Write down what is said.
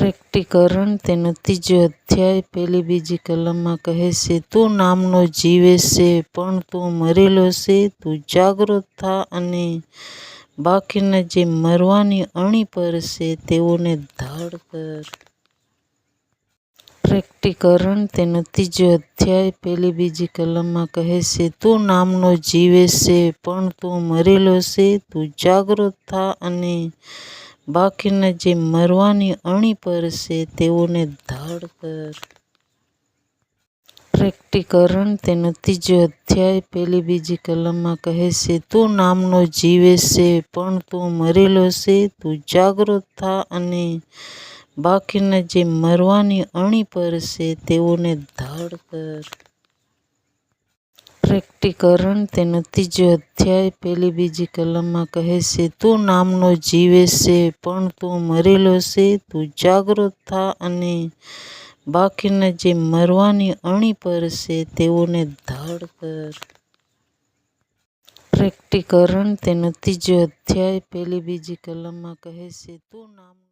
પ્રકટીકરણ તેનો ત્રીજો અધ્યાય પહેલી બીજી કલમમાં કહે છે, તું નામનો જીવે છે, પણ તું મરેલો છે. તું જાગૃત થા અને બાકીના જે મરવાની અણી પર છે તેઓને ધાડ કર. પ્રકટીકરણ તેનો ત્રીજો અધ્યાય પહેલી બીજી કલમમાં કહે છે, તું નામનો જીવે છે, પણ તું મરેલો છે. તું જાગૃત થા અને બાકીના જે મરવાની અણી પર છે તેઓને ધાડ કર. પ્રકટીકરણ તેનો ત્રીજો અધ્યાય પહેલી બીજી કલમમાં કહે છે, તું નામનો જીવે છે, પણ તું મરેલો છે. તું જાગૃત થા અને બાકીના જે મરવાની અણી પર છે તેઓને ધાડ કર. પ્રકટીકરણ તેનો ત્રીજો અધ્યાય પહેલી બીજી કલમમાં કહે છે, તું નામનો જીવે છે, પણ તું મરેલો છે. તું જાગૃત થા અને બાકીના જે મરવાની અણી પર છે તેઓને ધાડ કર. પ્રકટીકરણ તેનો ત્રીજો અધ્યાય પહેલી બીજી કલમમાં કહે છે, તું નામ